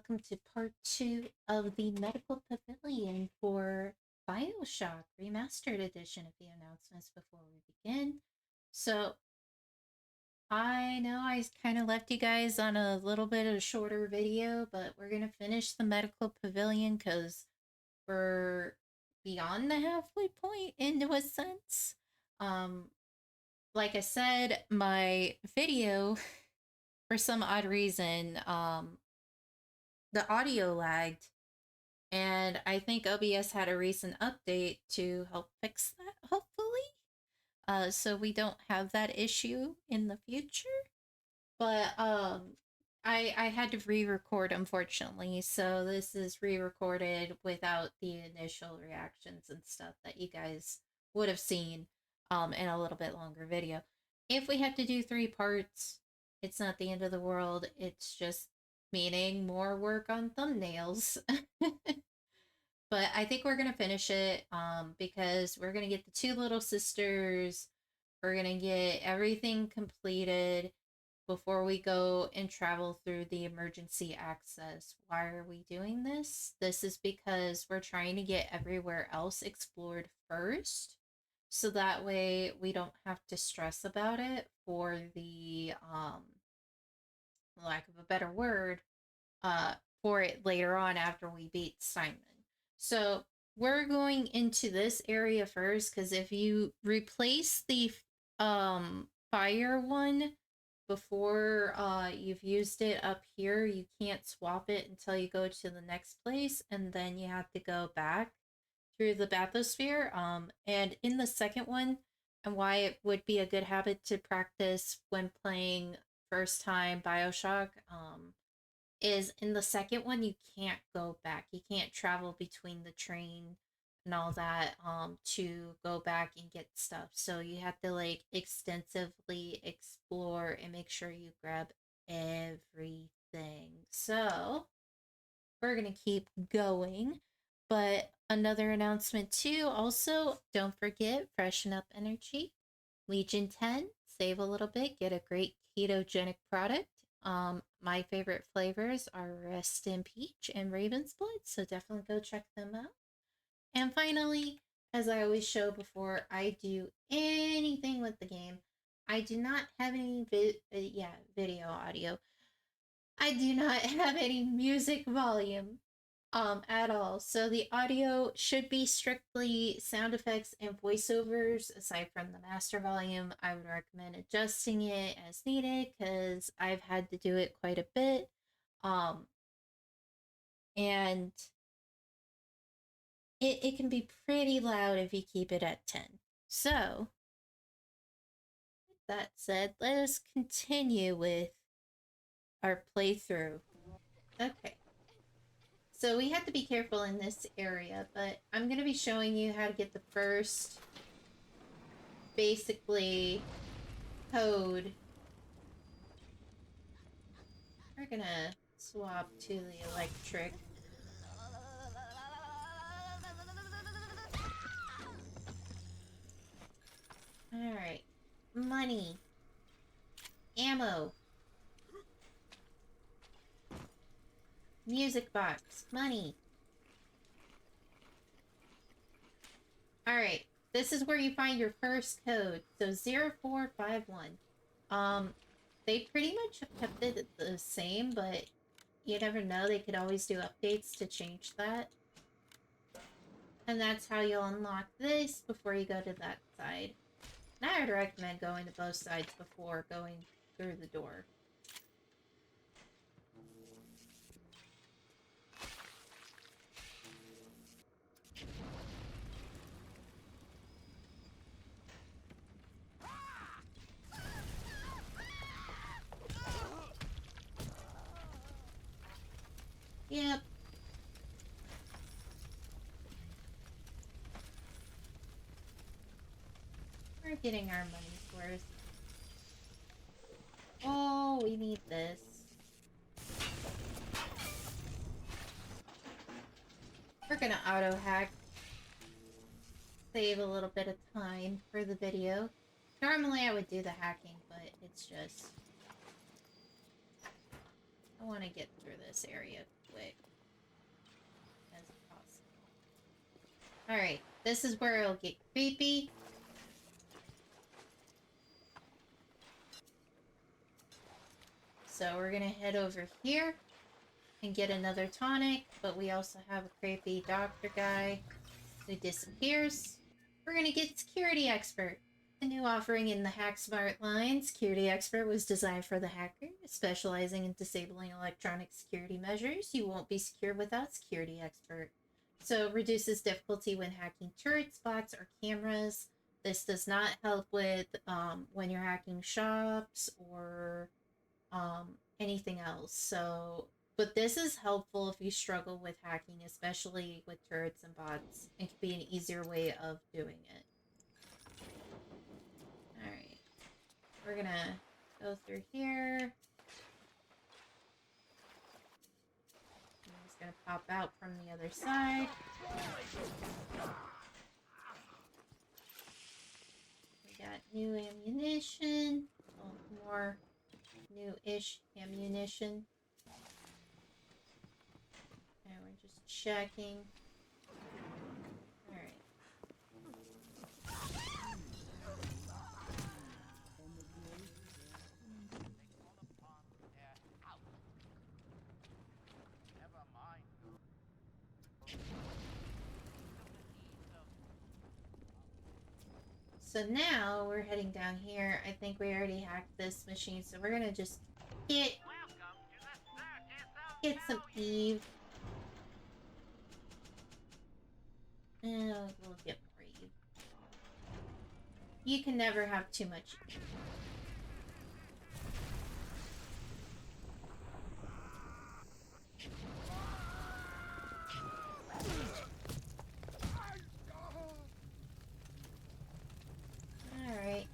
welcome to part 2 of the Medical Pavilion for Bioshock Remastered Edition. A few announcements before we begin. So, I know I kind of left you guys on a little bit of a shorter video, but we're going to finish the Medical Pavilion because we're beyond the halfway point in a sense. Like I said, my video, for some odd reason, the audio lagged, and I think OBS had a recent update to help fix that, hopefully. So we don't have that issue in the future. But I had to re-record, unfortunately, so this is re-recorded without the initial reactions and stuff that you guys would have seen in a little bit longer video. If we have to do 3 parts, it's not the end of the world. It's just meaning more work on thumbnails. But I think we're gonna finish it because we're gonna get the 2 little sisters. We're gonna get everything completed before we go and travel through the emergency access. Why are we doing this? This is because we're trying to get everywhere else explored first, so that way we don't have to stress about it for the lack of a better word, for it later on after we beat Steinman. So we're going into this area first, because if you replace the fire one before you've used it up here, you can't swap it until you go to the next place, and then you have to go back through the bathysphere. And in the second one, and why it would be a good habit to practice when playing first time Bioshock, is in the second one you can't go back. You can't travel between the train and all that to go back and get stuff. So you have to like extensively explore and make sure you grab everything. So we're gonna keep going. But another announcement too, also don't forget, freshen up energy. Legion 10, save a little bit, get a great ketogenic product. My favorite flavors are Rest in Peach and Raven's Blood, so definitely go check them out. And finally, as I always show before I do anything with the game, I do not have any video audio. I do not have any music volume at all. So the audio should be strictly sound effects and voiceovers. Aside from the master volume, I would recommend adjusting it as needed because I've had to do it quite a bit. And it can be pretty loud if you keep it at 10. So, with that said, let us continue with our playthrough. Okay. So we have to be careful in this area, but I'm going to be showing you how to get the first, basically, code. We're going to swap to the electric. Alright. Money. Ammo. Music box. Money. Alright. This is where you find your first code. So 0451. They pretty much have kept it the same, but you never know. They could always do updates to change that. And that's how you'll unlock this before you go to that side. And I would recommend going to both sides before going through the door. Yep. We're getting our money's worth. Oh, we need this. We're gonna auto-hack. Save a little bit of time for the video. Normally I would do the hacking, but it's just... I want to get through this area quick. Alright, this is where it'll get creepy. So we're gonna head over here and get another tonic, but we also have a creepy doctor guy who disappears. We're gonna get Security Expert. A new offering in the Hack Smart line, Security Expert was designed for the hacker, specializing in disabling electronic security measures. You won't be secure without Security Expert. So it reduces difficulty when hacking turrets, bots, or cameras. This does not help with when you're hacking shops or anything else. So, but this is helpful if you struggle with hacking, especially with turrets and bots. It can be an easier way of doing it. Alright. We're gonna go through here. He's gonna pop out from the other side. We got new ammunition. Oh, more new-ish ammunition. And we're just checking. Alright. So now we're heading down here. I think we already hacked this machine, so we're gonna just get some Eve. And we'll get more Eve. You can never have too much Eve. Alright.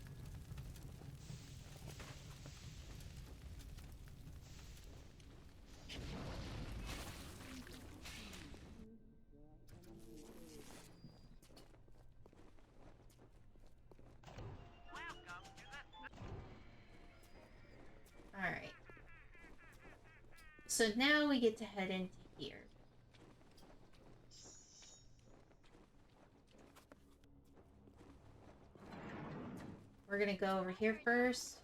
Alright. So now we get to head into here. We're gonna go over here first.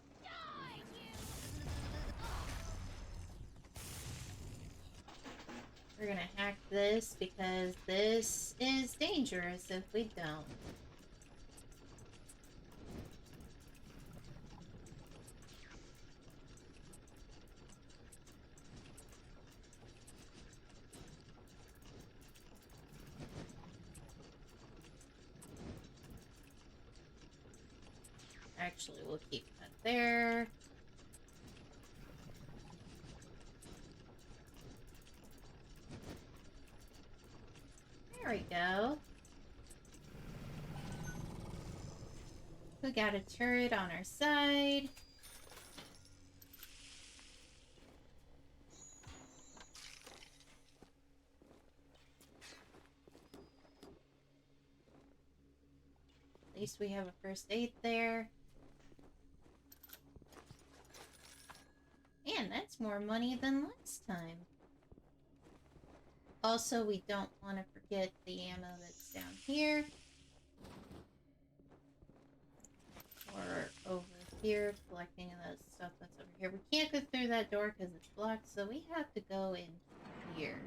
We're gonna hack this because this is dangerous if we don't. Actually, we'll keep that there. There we go. We got a turret on our side. At least we have a first aid there. And that's more money than last time. Also, we don't want to forget the ammo that's down here. Or over here, collecting the stuff that's over here. We can't go through that door because it's blocked, so we have to go in here.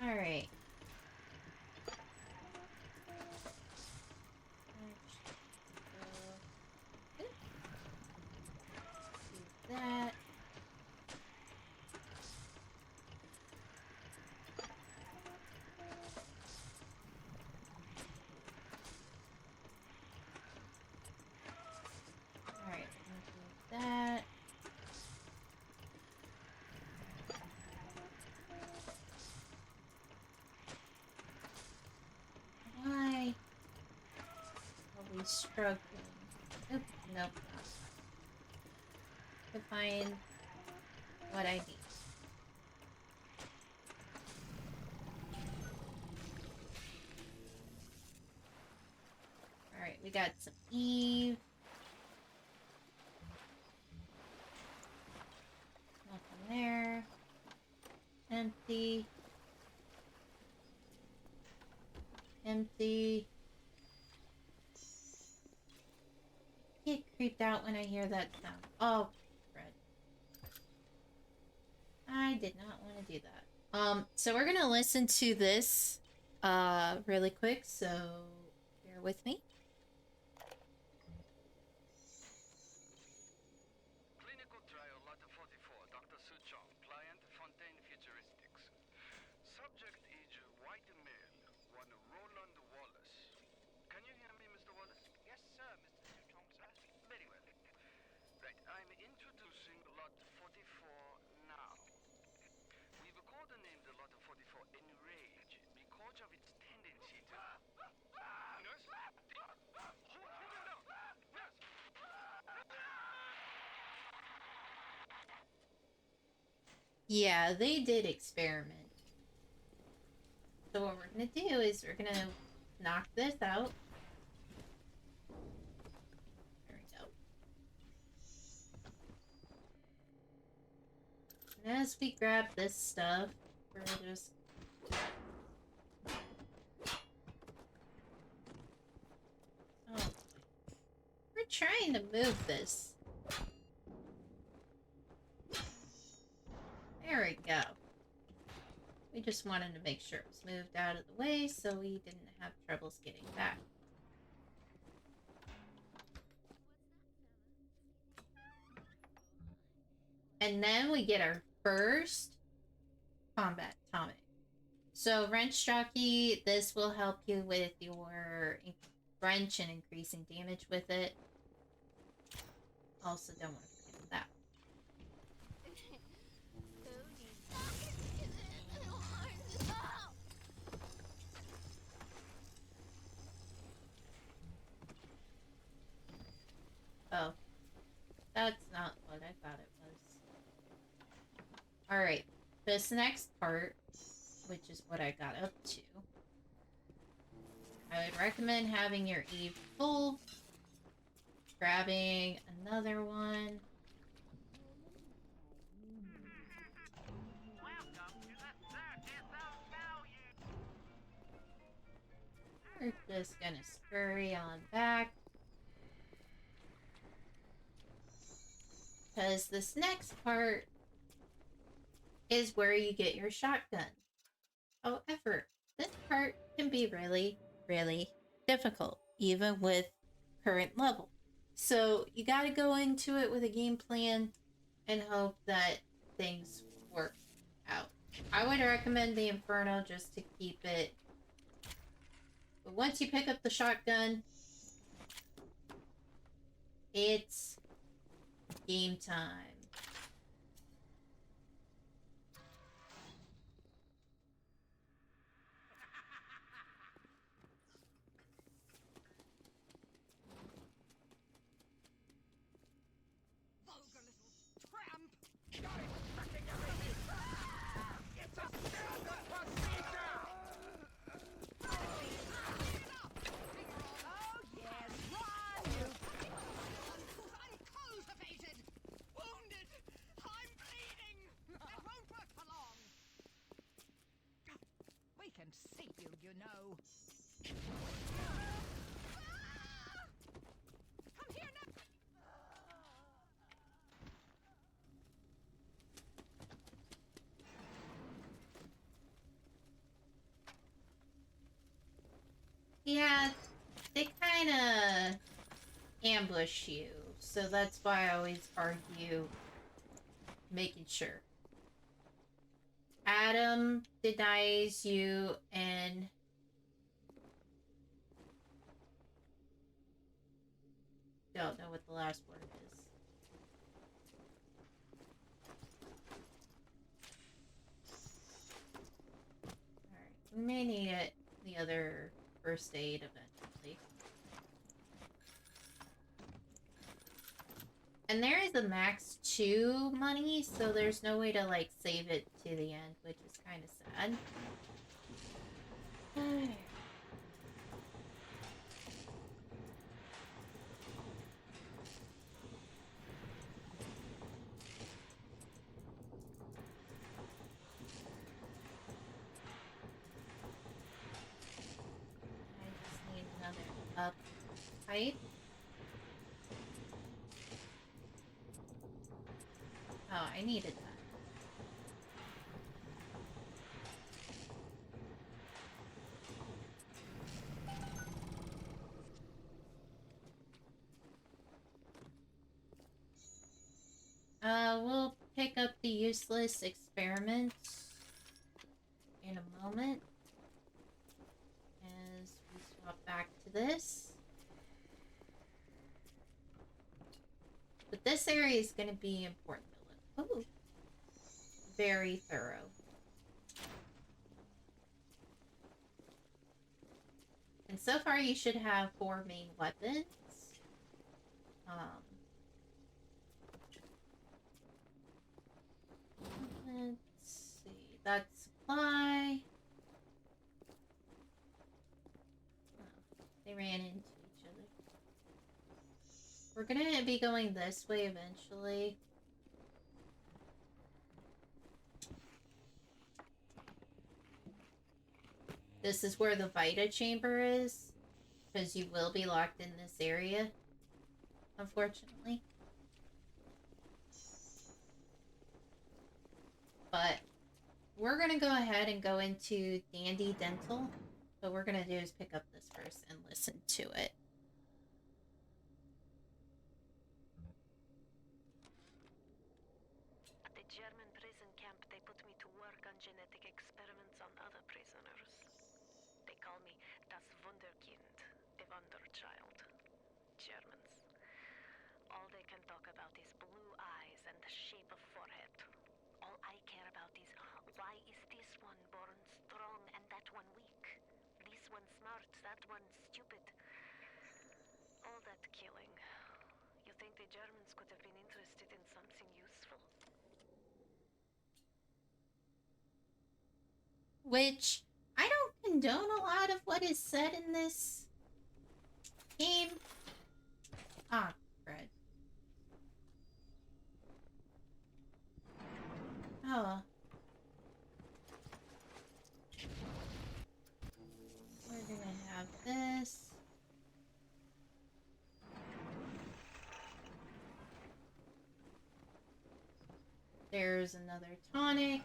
Alright. That. Alright, do that. Why are we struggling? Nope, nope. To find what I need. Alright, we got some Eve. Empty. Empty. I get creeped out when I hear that sound. Oh, Fred. I did not want to do that. So we're gonna listen to this, really quick, so bear with me. Clinical trial lot 44, Dr. Suchong, client Fontaine Futuristics. Subject is white male, one Roland Wallace. Can you hear me, Mr. Wallace? Yes, sir, Mr. Suchong, sir. Very well. Right, I'm introducing lot 44 now. We've codenamed the lot 44 Enrage because of its tendency to... Nurse? Hold him down! Nurse! Yeah, they did experiment. So what we're gonna do is we're gonna knock this out. There we go. And as we grab this stuff, we're just... Oh, we're trying to move this. There we go. We just wanted to make sure it was moved out of the way so we didn't have troubles getting back. And then we get our first Combat Tonic. So wrench jockey, this will help you with your wrench and increasing damage with it. Also don't want to forget that. Oh, that's not what I thought it was. Alright, this next part, which is what I got up to, I would recommend having your Eve full, grabbing another one. We're just gonna scurry on back. Because this next part is where you get your shotgun. However, this part can be really, really difficult, even with current level. So you gotta go into it with a game plan and hope that things work out. I would recommend the Inferno just to keep it. But once you pick up the shotgun, it's game time. Can see you, you know. Come here now. Yeah, they kind of ambush you, so that's why I always argue making sure. Adam denies you and don't know what the last word is. Alright, we may need it, the other first aid eventually. And there is a max 2 money, so there's no way to, like, save it to the end, which is kind of sad. pipe. Oh, I needed that. We'll pick up the useless experiments in a moment as we swap back to this. But this area is going to be important to look. Oh, very thorough. And so far you should have 4 main weapons. Let's see. That's supply. Oh, they ran into each other. We're gonna be going this way eventually. This is where the Vita chamber is, because you will be locked in this area, unfortunately. But we're gonna go ahead and go into Dandy Dental. What we're gonna do is pick up this first and listen to it. At the German prison camp, they put me to work on genetic experiments on other prisoners. They call me das Wunderkind, the Wonder Child. Germans. All they can talk about is blue eyes and the shape of forehead. All I care about is why is this one born strong and that one weak? This one smart, that one stupid. All that killing. You think the Germans could have been interested in something useful? Which, I don't condone a lot of what is said in this game. Ah, crud. Oh. We're gonna have this. There's another tonic.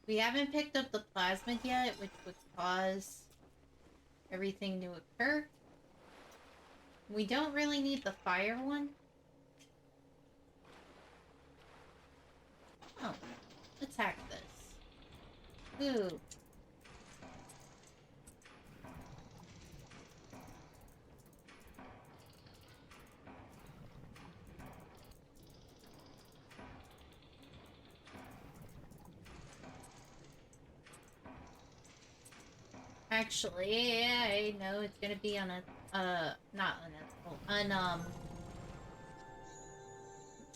We haven't picked up the plasmid yet, which would cause everything to occur. We don't really need the fire one. Oh, let's hack this. Ooh. Actually, I know it's gonna be on a, not unethical,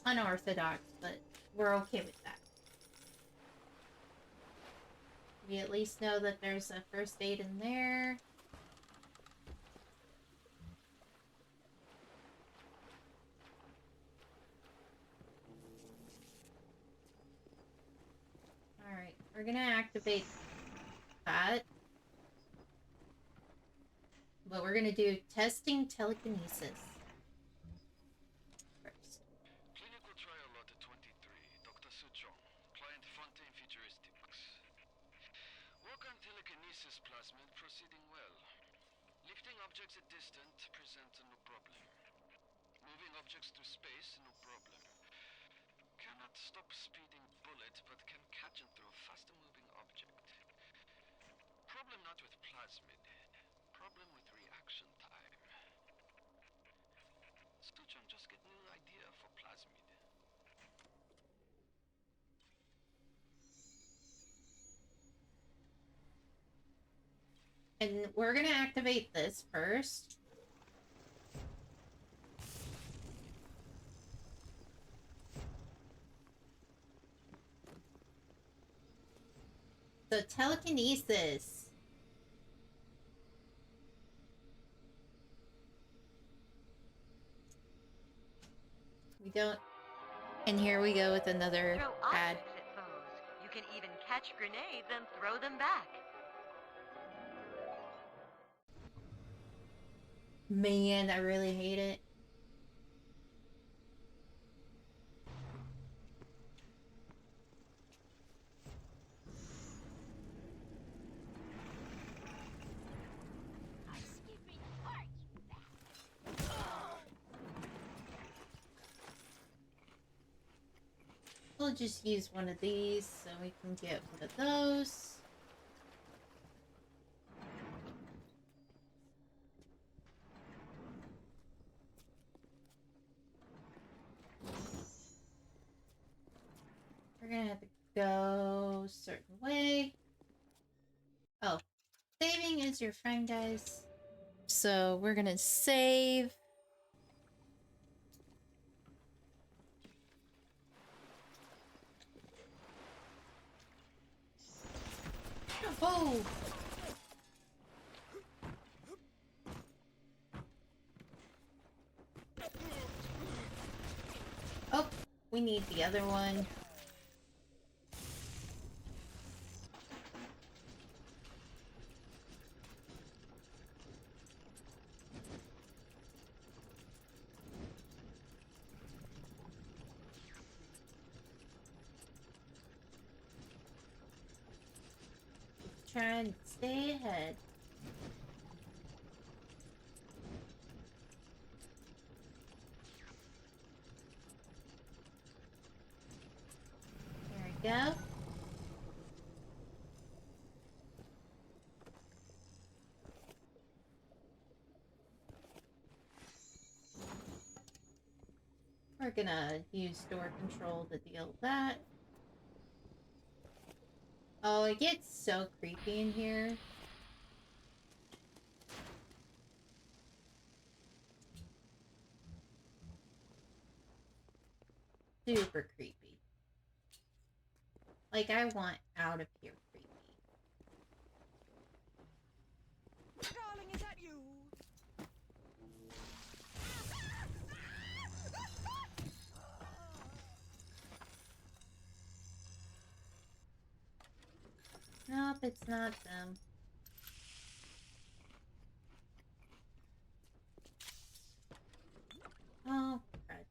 unorthodox, but we're okay with that. We at least know that there's a first aid in there. Alright, we're gonna activate that. But we're gonna do testing telekinesis first. Clinical trial lot 23, Dr. Suchong, client Fontaine Futuristics. Work on telekinesis plasmid proceeding well. Lifting objects at distance presents no problem. Moving objects through space, no problem. Cannot stop speeding bullets, but can catch and throw a faster moving object. Problem not with plasmid. Problem with reaction time. Suchong just get new idea for plasmid. And we're gonna activate this first. So telekinesis. We don't And here we go with another Throw ad. objects at foes. You can even catch grenades and throw them back. Man, I really hate it. We'll just use one of these so we can get one of those. We're gonna have to go a certain way. Oh, saving is your friend, guys. So we're gonna save. Oh! Oh, we need the other one. Try and stay ahead. There we go. We're gonna use door control to deal with that. Oh, it gets so creepy in here. Super creepy. Like, I want out of here creepy. Darling, is that you? Nope, it's not them. Oh, crud.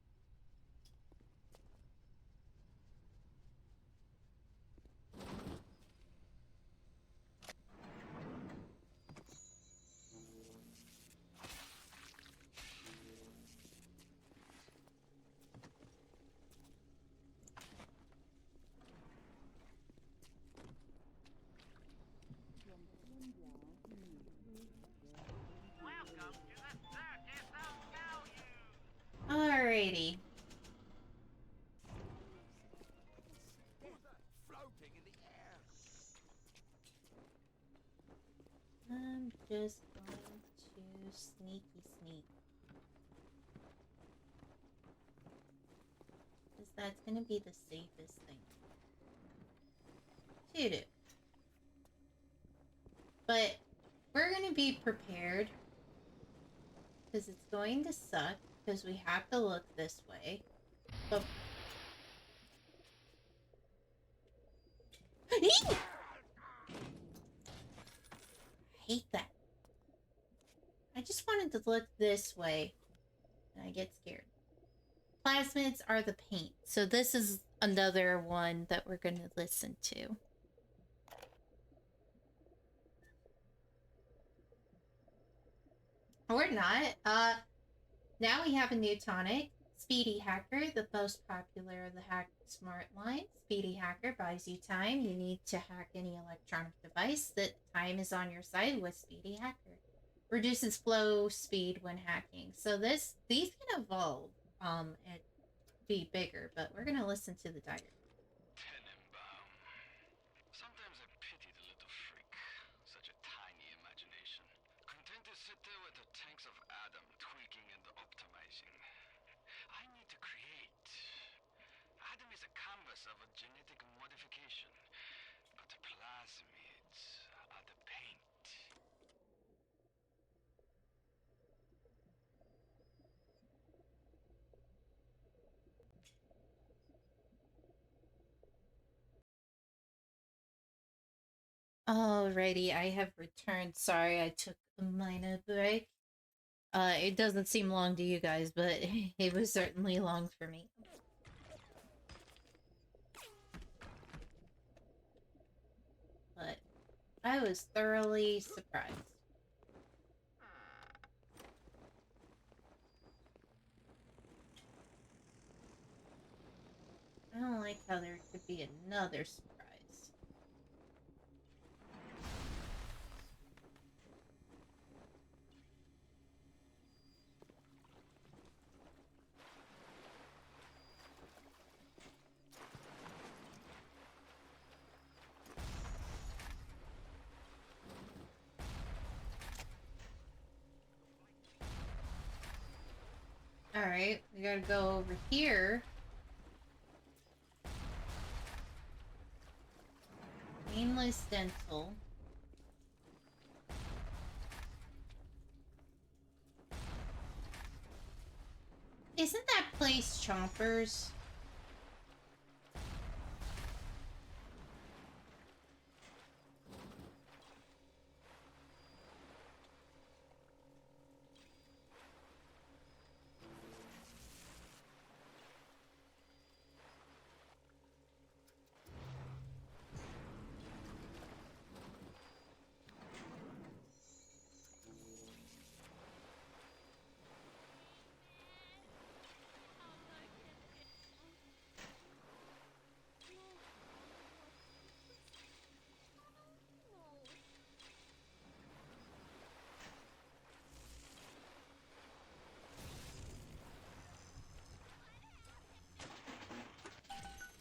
Welcome to the circus of value. Alrighty. Floating in the air. I'm just going to sneaky sneak. Because that's going to be the safest thing to do. But we're going to be prepared. Because it's going to suck. Because we have to look this way. But... I hate that. I just wanted to look this way. And I get scared. Plasmids are the paint. So this is another one that we're going to listen to. Or not. Now we have a new tonic. Speedy Hacker, the most popular of the Hack Smart line. Speedy Hacker buys you time. You need to hack any electronic device. That time is on your side with Speedy Hacker. Reduces flow speed when hacking. So these can evolve and be bigger, but we're gonna listen to the diary. Tenenbaum. Sometimes I pity the little freak. Such a tiny imagination. Content to sit there with the tanks of Adam tweaking and optimizing. I need to create. Adam is a canvas of a genetic modification, but the plasmids are the paint. Alrighty, I have returned. Sorry, I took a minor break. It doesn't seem long to you guys, but it was certainly long for me. But I was thoroughly surprised. I don't like how there could be another surprise. Alright, we gotta go over here. Painless dental. Isn't that place Chompers?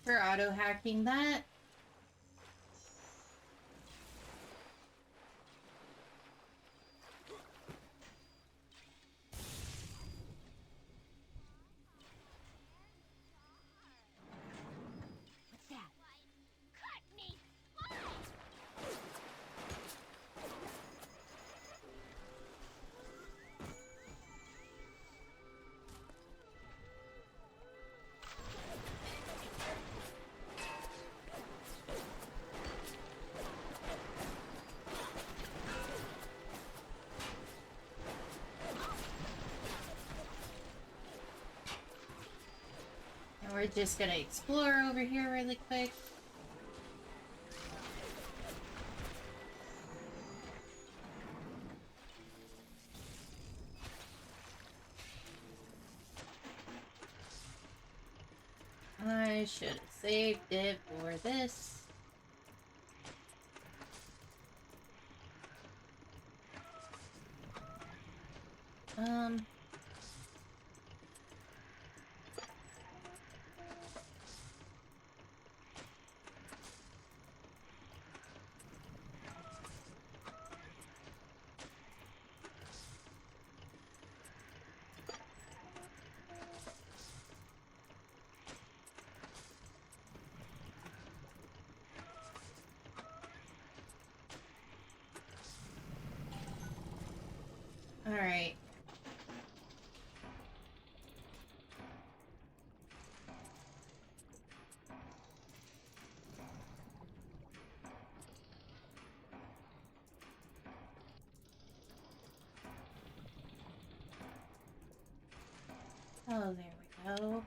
For auto-hacking that? What's that? Cut me! And we're just gonna explore over here really quick. I should have saved it for this. Alright. Oh, there we go.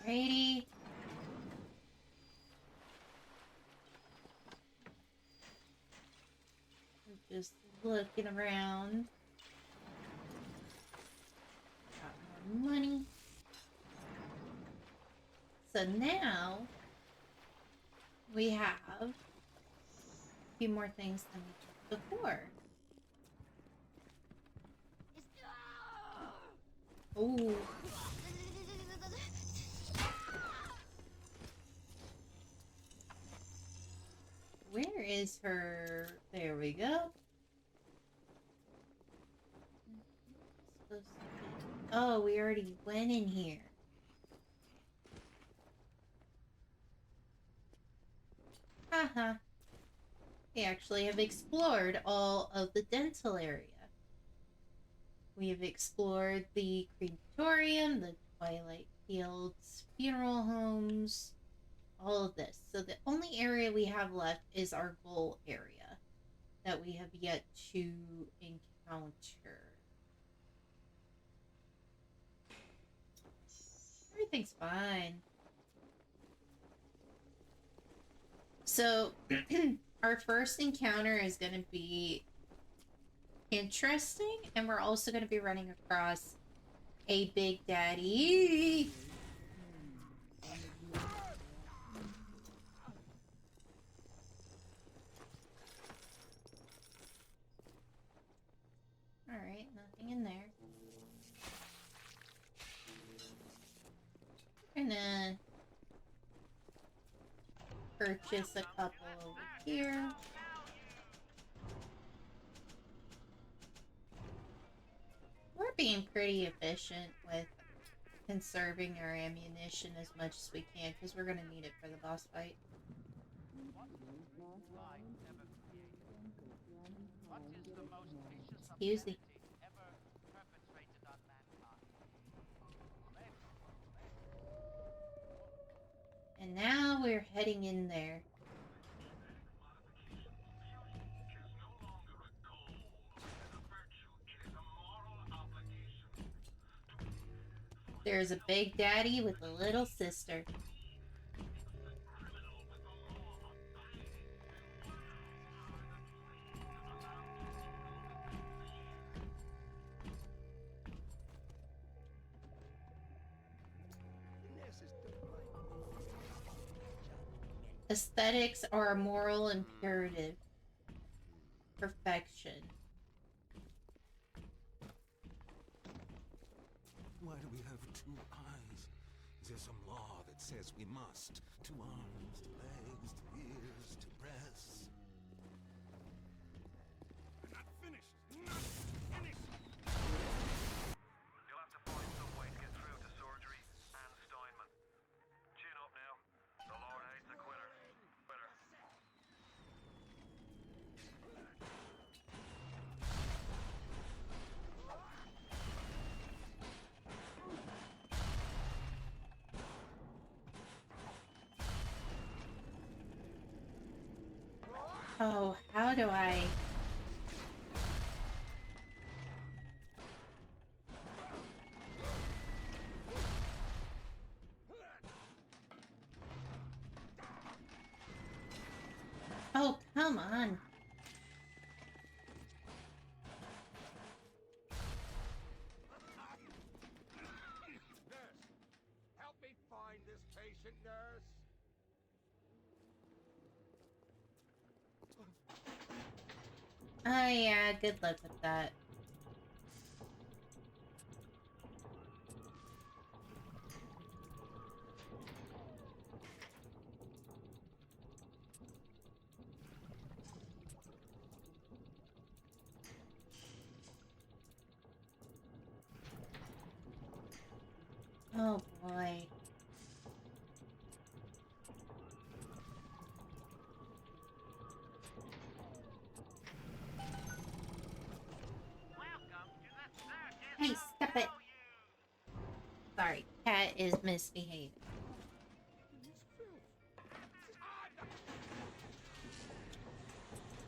Alrighty. I'm just looking around. Got more money. So now we have a few more things than we took before. Ooh. Where is her? There we go. supposed to be? Oh, we already went in here. Haha. We actually have explored all of the dental area. We have explored the crematorium, the Twilight Fields, funeral homes, all of this. So the only area we have left is our goal area that we have yet to encounter. Everything's fine. So our first encounter is going to be interesting, and we're also going to be running across a Big Daddy. Alright, nothing in there. We're gonna purchase a couple over here. We're being pretty efficient with conserving our ammunition as much as we can, because we're gonna need it for the boss fight. Excuse me. And now we're heading in there. There's a Big Daddy with a little sister. Aesthetics are a moral imperative. Perfection. Why do we have two eyes? Is there some law that says we must? Two arms, two legs, two ears, two breasts. Not finished! Not finished! You'll have to find some way to get through to surgery and Steinman. Chin up now. The Lord hates a quitter. Quitter. Oh, how do I... Oh, come on. Nurse! Help me find this patient, nurse! Oh yeah, good luck with that. Oh boy. Hey, stop it. Sorry, cat is misbehaving.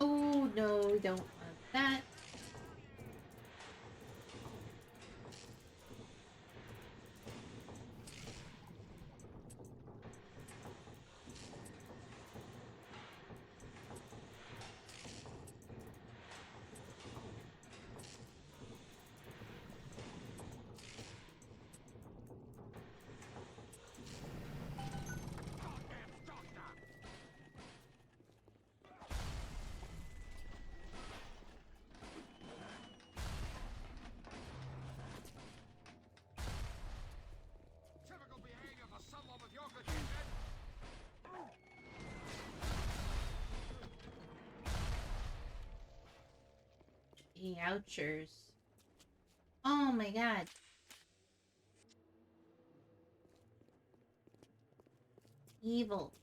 Oh no, don't want that. Typical behavior for someone with your condition! Ouchers. Oh my god. Evil.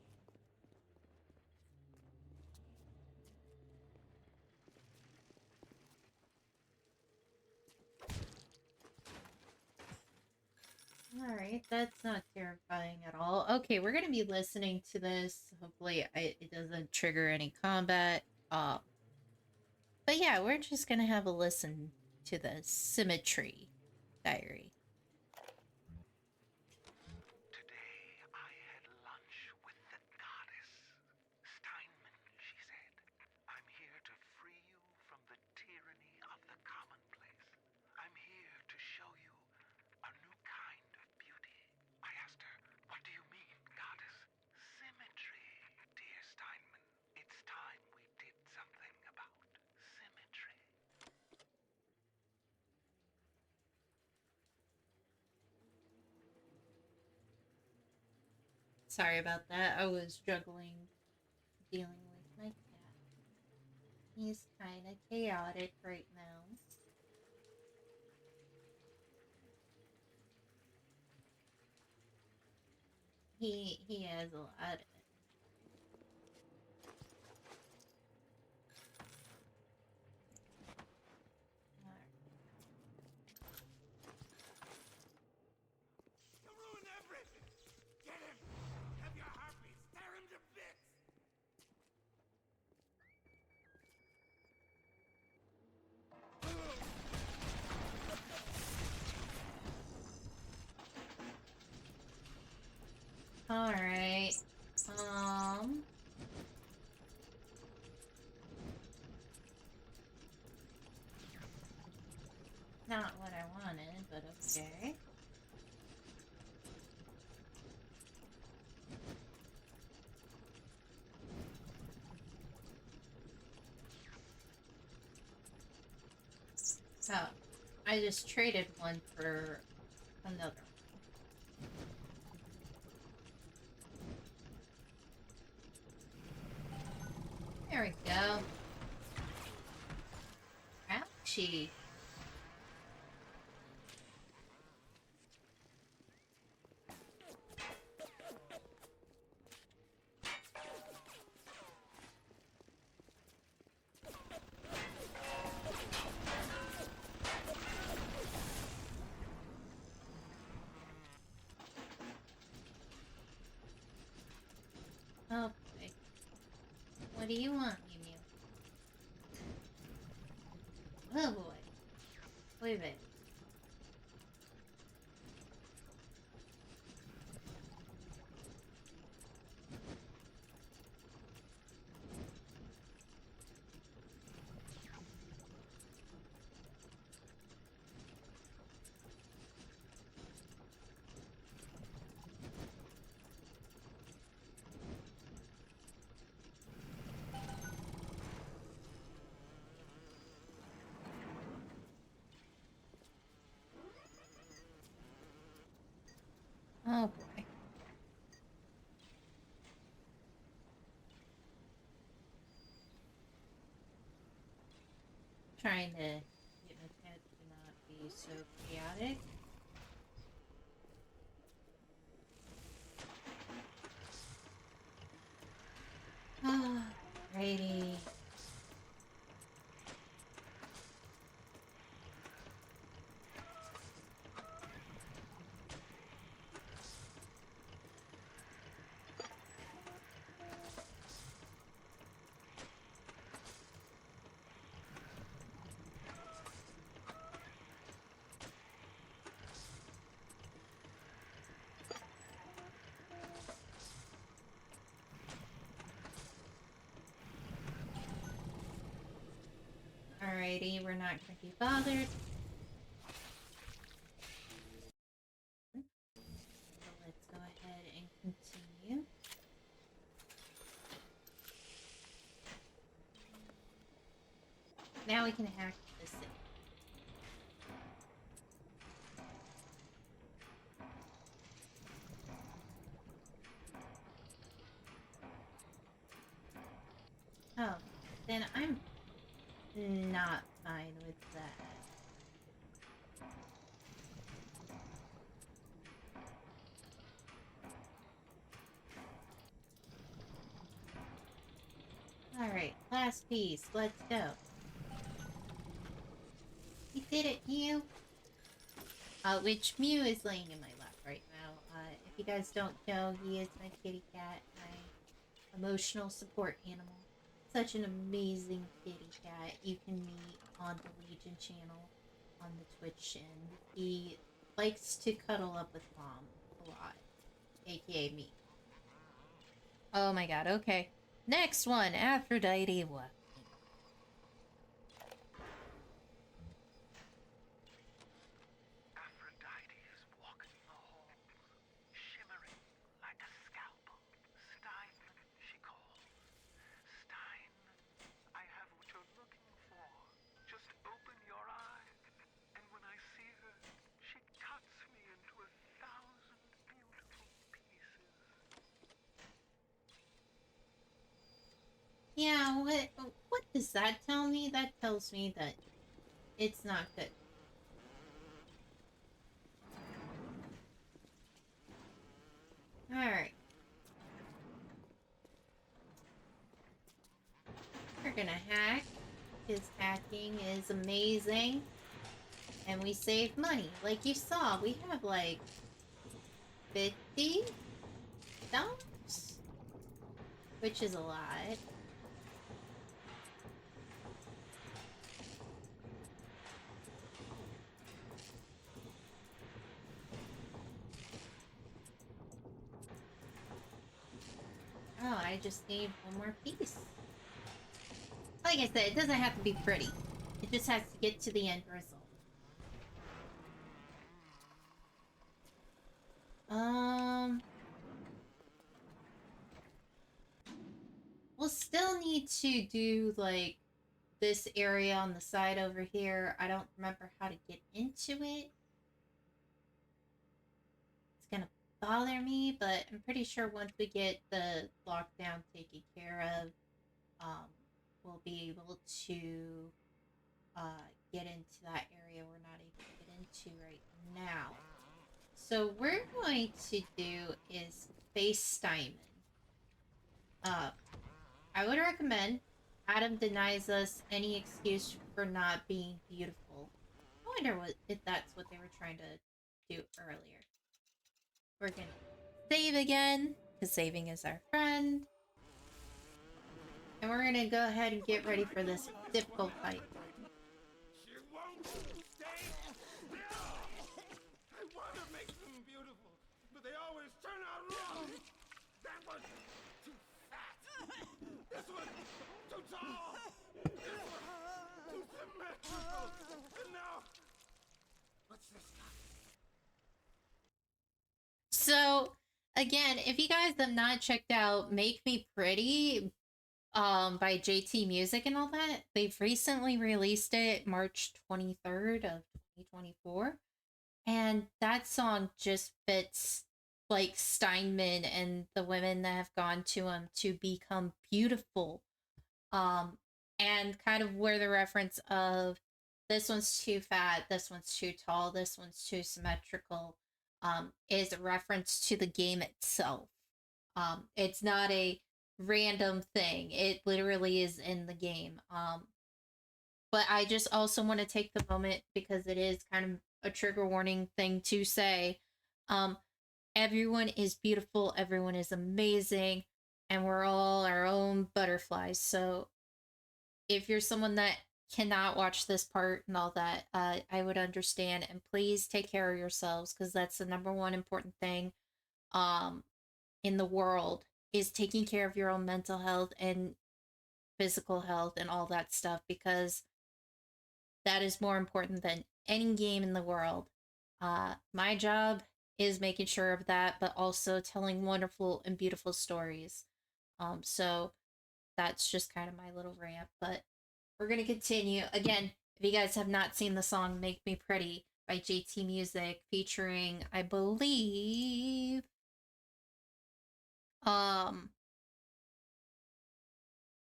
Alright, that's not terrifying at all. Okay, we're gonna be listening to this. Hopefully it doesn't trigger any combat. But yeah, we're just gonna have a listen to the Symmetry Diary. Today I had lunch with the goddess. Steinman, she said. I'm here to free you from the tyranny of the commonplace. I'm here to show you a new kind of beauty. I asked her, what do you mean, goddess? Symmetry, dear Steinman. It's time we did something about symmetry. Sorry about that. I was juggling dealing with my cat. He's kind of chaotic right now. He has a lot of it. You ruin everything! Get him! Have your harpies tear him to bits! Alright. Not what I wanted, but okay. So, I just traded one for another. There we go. Ouchie. Oh boy. What do you want, Mew Mew? Oh boy. Wait a minute. Oh boy. Trying to get my pet to not be so chaotic. Alrighty. Alrighty, we're not going to be bothered. So let's go ahead and continue. Now we can hack the city. Oh, then I'm not fine with that. last piece. Let's go. You did it, Mew. Which Mew is laying in my lap right now. If you guys don't know, he is my kitty cat, my emotional support animal. Such an amazing kitty cat you can meet on the Legion channel on the Twitch, and he likes to cuddle up with Mom a lot, aka me. Oh my god, okay. Next one, Aphrodite weapon. Aphrodite is walking the halls, shimmering like a scalpel. Steinman, she calls. Steinman, I have what you're looking for. Just open your eyes. And when I see her, she cuts me into 1,000 beautiful pieces. Yeah, what does that tell me? That tells me that it's not good. Alright. We're gonna hack, because hacking is amazing. And we save money. Like you saw, we have like $50, which is a lot. Oh, I just need one more piece. Like I said, it doesn't have to be pretty. It just has to get to the end result. We'll still need to do, like, this area on the side over here. I don't remember how to get into it. It's gonna bother me, but I'm pretty sure once we get the lockdown taken care of, we'll be able to get into that area we're not able to get into right now. So what we're going to do is face Steinman. I would recommend Adam denies us any excuse for not being beautiful. I wonder if that's what they were trying to do earlier. We're gonna save again, because saving is our friend. And we're gonna go ahead and get ready for this difficult fight. She won't stay still. I want to make them beautiful, but they always turn out wrong. That one's too fat. This one's too tall. This one's too symmetrical. And now, what's this stuff? So, again, if you guys have not checked out Make Me Pretty by JT Music and all that, they've recently released it March 23rd of 2024. And that song just fits like Steinman and the women that have gone to him to become beautiful. And kind of where the reference of this one's too fat, this one's too tall, this one's too symmetrical, is a reference to the game itself. It's not a random thing. It literally is in the game. But I just also want to take the moment, because it is kind of a trigger warning thing to say. Everyone is beautiful, everyone is amazing, and we're all our own butterflies. So if you're someone that cannot watch this part and all that, I would understand. And please take care of yourselves, because that's the number one important thing in the world, is taking care of your own mental health and physical health and all that stuff, because that is more important than any game in the world. My job is making sure of that, but also telling wonderful and beautiful stories. So that's just kind of my little rant, but we're going to continue. Again, if you guys have not seen the song Make Me Pretty by JT Music, featuring, I believe,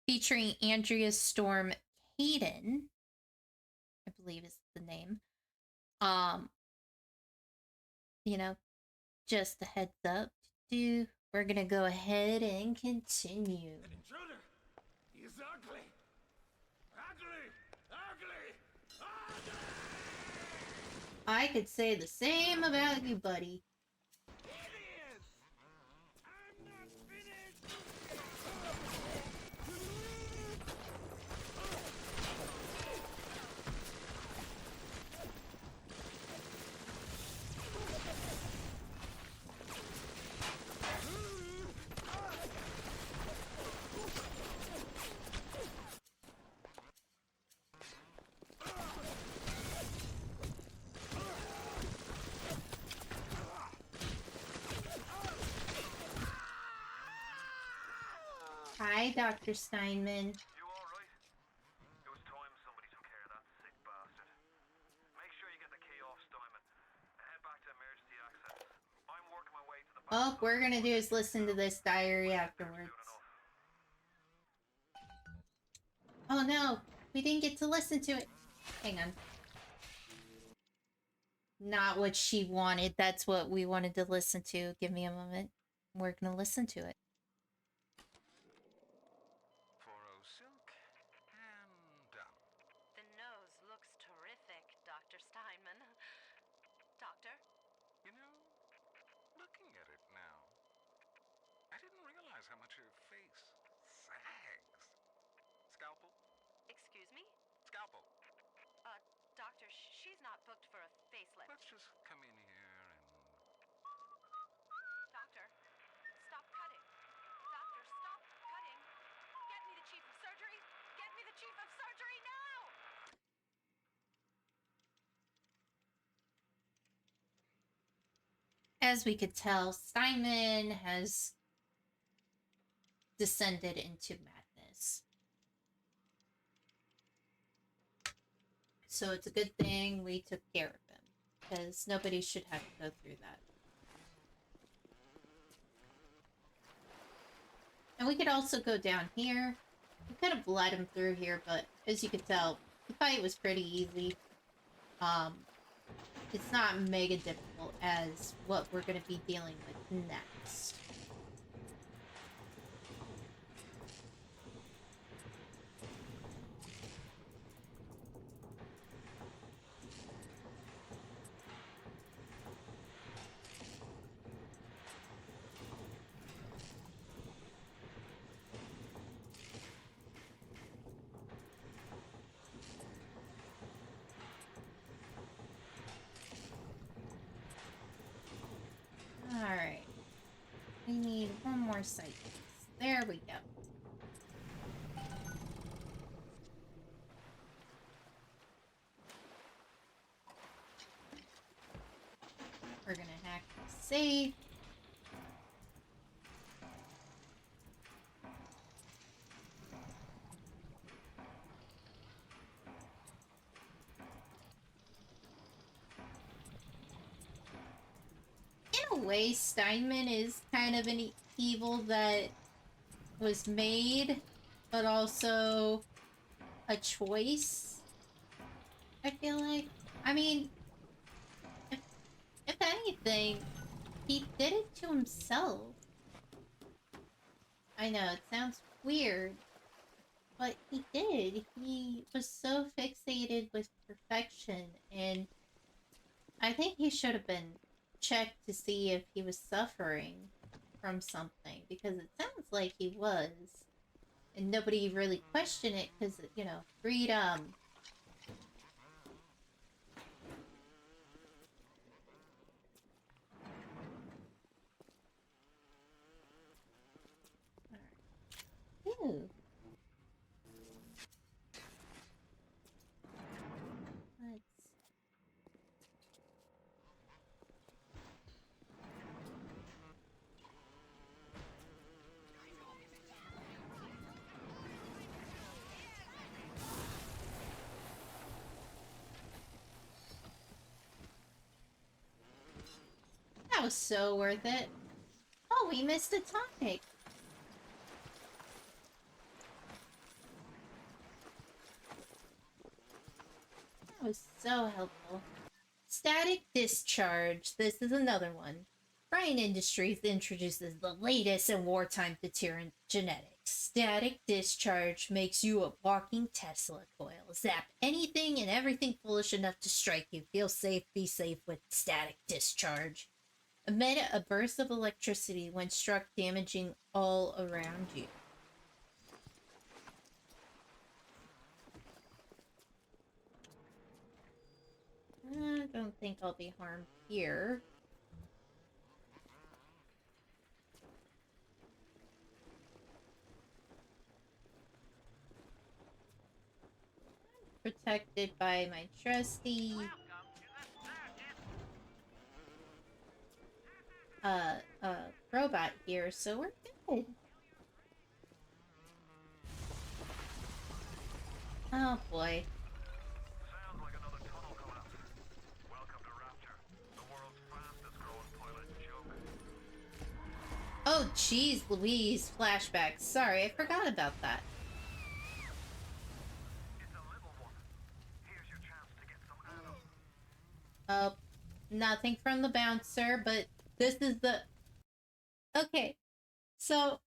featuring Andrea Storm Hayden, I believe is the name. You know, just a heads up. We're gonna go ahead and continue. An intruder. He's ugly. I could say the same about you, buddy. Hi, Dr. Steinman. You alright? It was time somebody took care of that sick bastard. Make sure you get the key off Steinman. Head back to emergency access. I'm working my way to the back. All we're gonna do is listen to this diary afterwards. Oh no, we didn't get to listen to it. Hang on. Not what she wanted. That's what we wanted to listen to. Give me a moment. We're gonna listen to it. 40 silk and done. The nose looks terrific, Dr. Steinman. Doctor? You know, looking at it now, I didn't realize how much her face sags. Scalpel? Excuse me? Scalpel. Doctor, she's not booked for a facelift. Let's just come in here and... Doctor, stop cutting. Doctor, stop cutting. Get me the chief of surgery. Get me the chief of surgery now! As we could tell, Steinman has descended into madness. So it's a good thing we took care of him, because nobody should have to go through that. And we could also go down here. We could have let him through here, but as you can tell, the fight was pretty easy. It's not mega difficult as what we're going to be dealing with next. Alright. We need one more sight. There we go. We're gonna hack the safe. In a way, Steinman is kind of an evil that was made, but also a choice, I feel like. I mean, if anything, he did it to himself. I know, it sounds weird, but he did. He was so fixated with perfection, and I think he should have been checked to see if he was suffering from something, because it sounds like he was. And nobody really questioned it, because, you know, freedom. Ooh. Let's... That was so worth it. Oh, we missed a tonic. That was so helpful. Static discharge. This is another one. Brian Industries introduces the latest in wartime deterrent genetics. Static discharge makes you a walking Tesla coil. Zap anything and everything foolish enough to strike you. Feel safe, be safe with static discharge. Emit a burst of electricity when struck, damaging all around you. I don't think I'll be harmed here. Protected by my trusty robot here, so we're good. Oh boy. Sounds like another tunnel collapse. Welcome to Rapture, the world's fastest growing pilot joke. Oh jeez Louise, flashback. Sorry, I forgot about that. It's a little one. Here's your chance to get some ammo. Oh, nothing from the bouncer, but this is the... Okay, so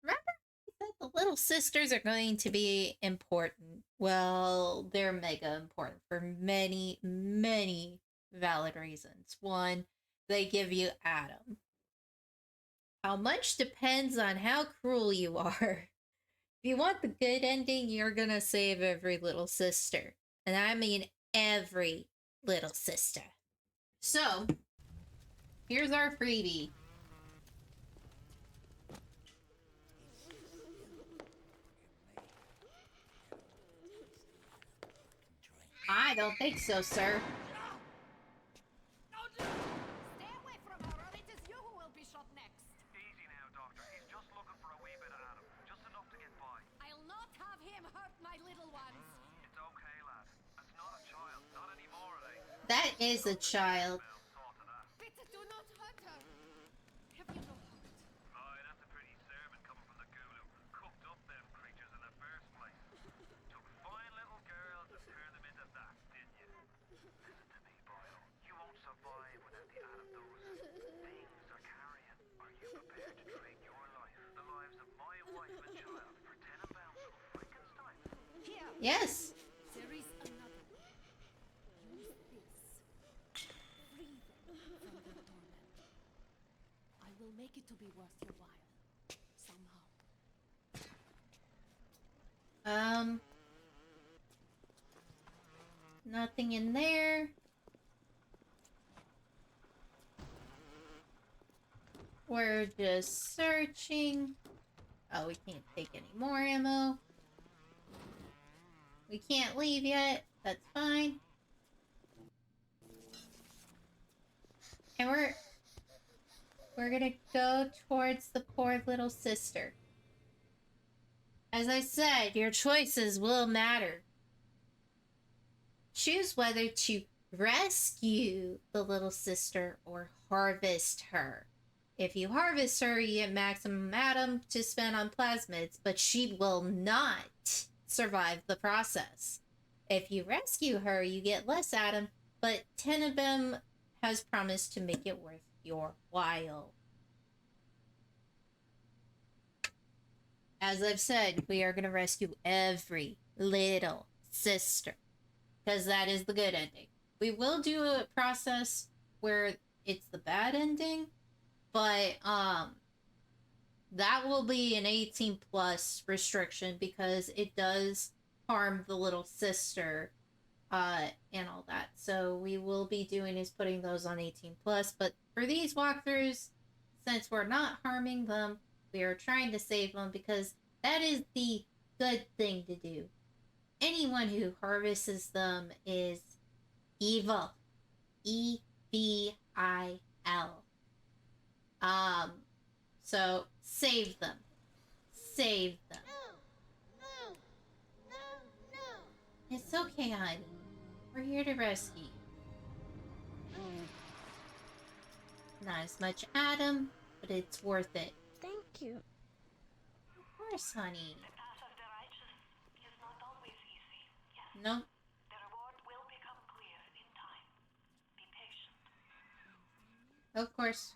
remember I said the little sisters are going to be important. Well, they're mega important for many, many valid reasons. One, they give you Adam. How much depends on how cruel you are. If you want the good ending, you're gonna save every little sister. And I mean every little sister. So, here's our freebie. I don't think so, sir. Stay away from her, or it is you who will be shot next. Easy now, Doctor. He's just looking for a wee bit of Adam. Just enough to get by. I'll not have him hurt my little ones. It's okay, lad. That's not a child. Not anymore, are they? That is a child. Well, saw to that. Bitte do not hurt her. Have you no heart? Aye, that's a pretty sermon coming from the ghoul who cooked up them creatures in the first place. Took fine little girls and turned them into that, didn't you? Listen to me, Boyle. You won't survive without the Adam those things are carrying. Are you prepared to trade your life, the lives of my wife and child, for 10 pounds of Frankenstein? Here, Yes. there is another. Use this. Free them from their torment. I will make it to be worth your while. Somehow. Nothing in there. We're just searching. Oh, we can't take any more ammo. We can't leave yet. That's fine. And we're gonna go towards the poor little sister. As I said, your choices will matter. Choose whether to rescue the little sister or harvest her. If you harvest her, you get maximum Adam to spend on plasmids, but she will not survive the process. If you rescue her, you get less Adam, but 10 of them has promised to make it worth your while. As I've said, we are going to rescue every little sister, because that is the good ending. We will do a process where it's the bad ending, but that will be an 18 plus restriction because it does harm the little sister and all that. So we will be doing is putting those on 18 plus, but for these walkthroughs, since we're not harming them, we are trying to save them because that is the good thing to do. Anyone who harvests them is evil. EVIL. So save them. Save them. No, no, no, no. It's okay, honey. We're here to rescue you. Not as much Adam, but it's worth it. Thank you. Of course, honey. The path of the righteous is not always easy. Yes. Nope. The reward will become clear in time. Be patient. Of course.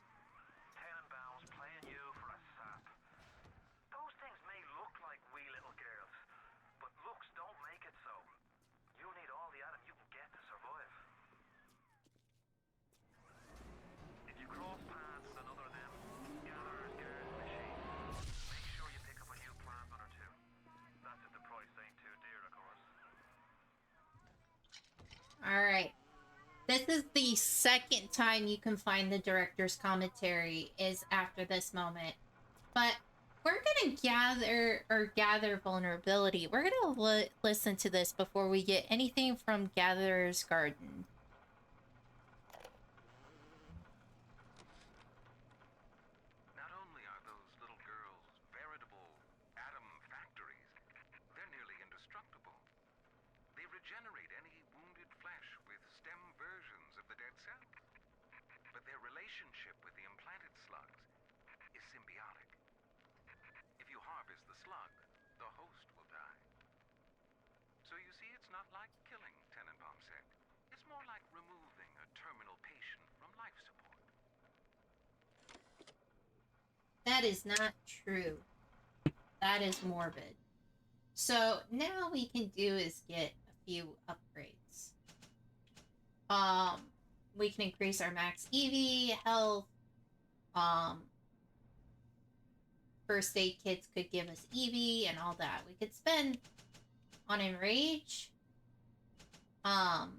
Alright. This is the second time you can find the director's commentary is after this moment. But we're gonna gather vulnerability. We're gonna listen to this before we get anything from Gatherer's Garden. Not only are those little girls veritable atom factories, they're nearly indestructible. They regenerate any wounded flesh with stem versions of the dead cell. But their relationship with the implanted slugs is symbiotic. If you harvest the slug, the host will die. So you see, it's not like killing, Tenenbaum said. It's more like removing a terminal patient from life support. That is not true. That is morbid. So now we can do is get a few upgrades. We can increase our max EV, health. First aid kits could give us EV and all that. We could spend on Enrage. But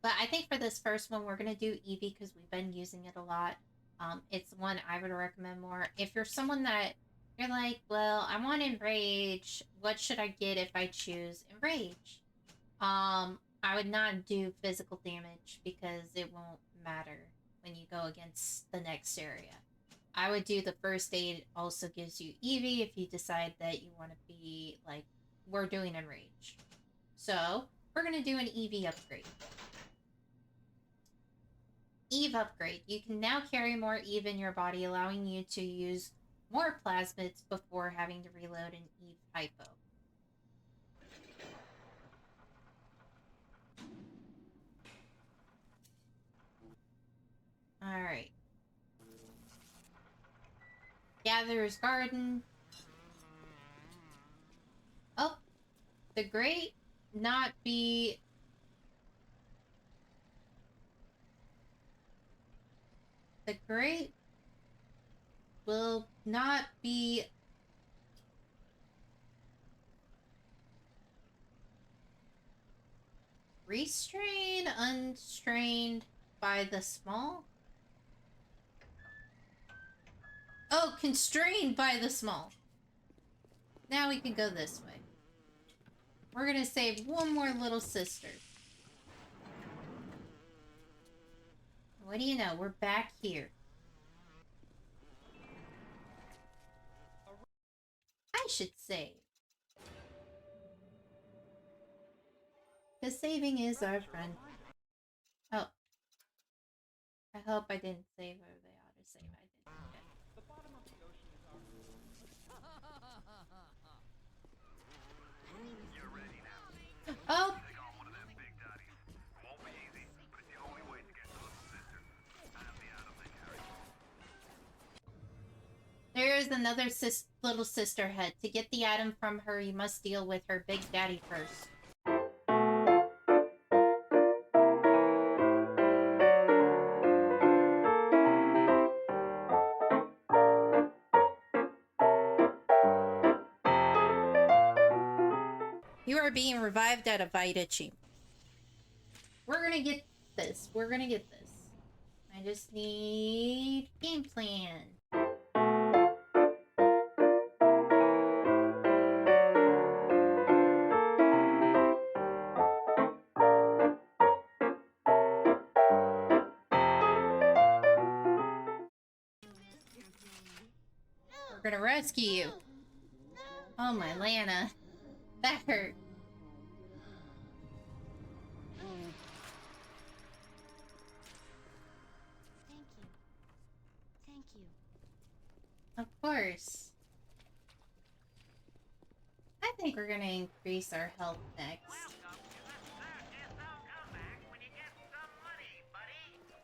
I think for this first one, we're gonna do EV because we've been using it a lot. It's one I would recommend more. If you're someone that you're like, well, I want Enrage. What should I get if I choose Enrage? I would not do physical damage because it won't matter when you go against the next area. I would do the first aid, also gives you EV if you decide that you want to be like, we're doing Enrage. So, we're going to do an EV upgrade. Eve upgrade. You can now carry more Eve in your body, allowing you to use more plasmids before having to reload an Eve hypo. Alright. Gatherer's Garden. Oh. The Great not be... The Great will not be... restrained, unstrained by the small? Oh, constrained by the small. Now we can go this way. We're gonna save one more little sister. What do you know? We're back here. I should save. Because saving is our friend. Oh. I hope I didn't save or they ought to save. I didn't. Okay. The bottom of the ocean is our You're ready now. Oh! Take on one of them big daddies. It won't be easy, but it's the only way to get to little sister. And the atom they carry. There is another little sister head. To get the atom from her, you must deal with her big daddy first. You are being revived at a Vita chamber. We're gonna get this. We're gonna get this. I just need game plan. We're gonna rescue you. Oh my Lana. That hurt. Thank you. Thank you. Of course. I think we're gonna increase our health next.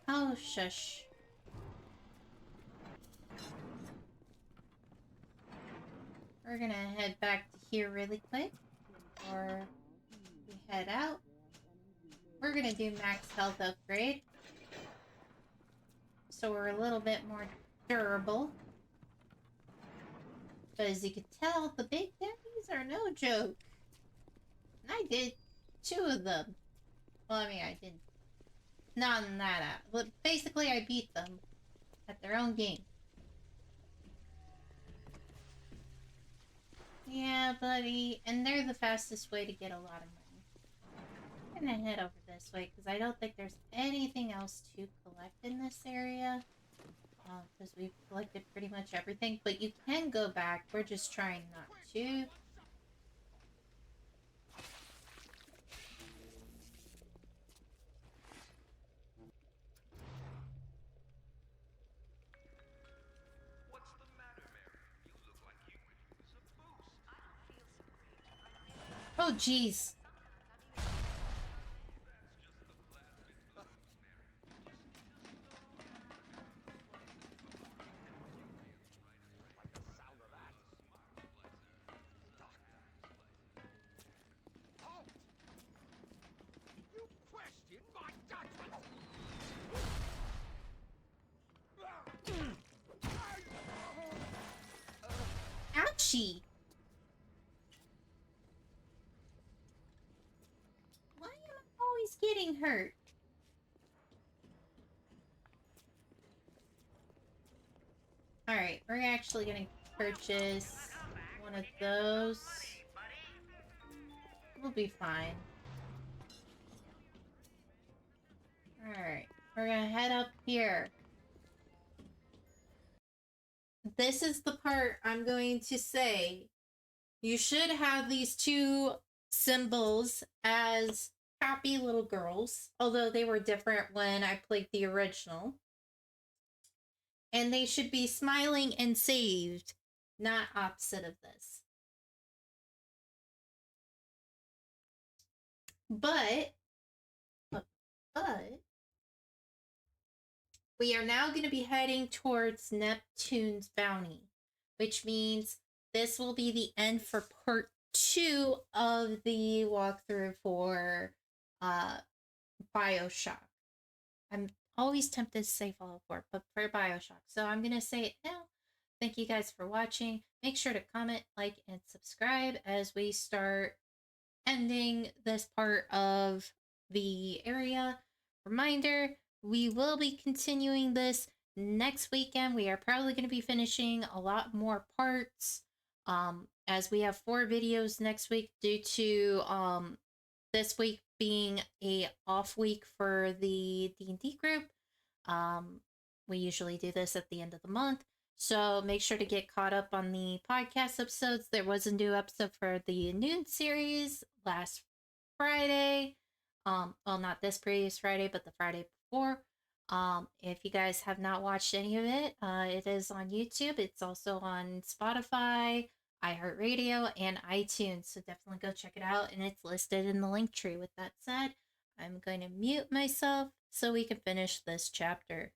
Oh, shush. We're gonna head back to here really quick. Or we head out. We're gonna do max health upgrade. So we're a little bit more durable. But as you can tell, the big daddies are no joke. And I did 2 of them. Well, I mean, I didn't. Not in that app. But basically, I beat them at their own game. Yeah, buddy. And they're the fastest way to get a lot of money. I'm gonna head over this way because I don't think there's anything else to collect in this area. Because we've collected pretty much everything. But you can go back. We're just trying not to. What's the matter, Mary? You look like you could use a boost. Oh, jeez. Halt! You question my judgment! Ouchie. Why am I always getting hurt? Alright, we're actually gonna purchase one of those. We'll be fine. Alright, we're gonna head up here. This is the part I'm going to say. You should have these two symbols as happy little girls, although they were different when I played the original. And they should be smiling and saved, not opposite of this. But we are now going to be heading towards Neptune's bounty, which means this will be the end for part 2 of the walkthrough for Bioshock. I'm always tempted to say Fallout 4, but for Bioshock. So I'm going to say it now. Thank you guys for watching. Make sure to comment, like, and subscribe as we start ending this part of the area. Reminder, we will be continuing this next weekend. We are probably going to be finishing a lot more parts as we have 4 videos next week due to this week being a off week for the D&D group. We usually do this at the end of the month. So make sure to get caught up on the podcast episodes. There was a new episode for the Noon series last Friday. Well, not this previous Friday, but the Friday before. If you guys have not watched any of it, it is on YouTube. It's also on Spotify, iHeartRadio, and iTunes. So definitely go check it out. And it's listed in the link tree. With that said, I'm going to mute myself so we can finish this chapter.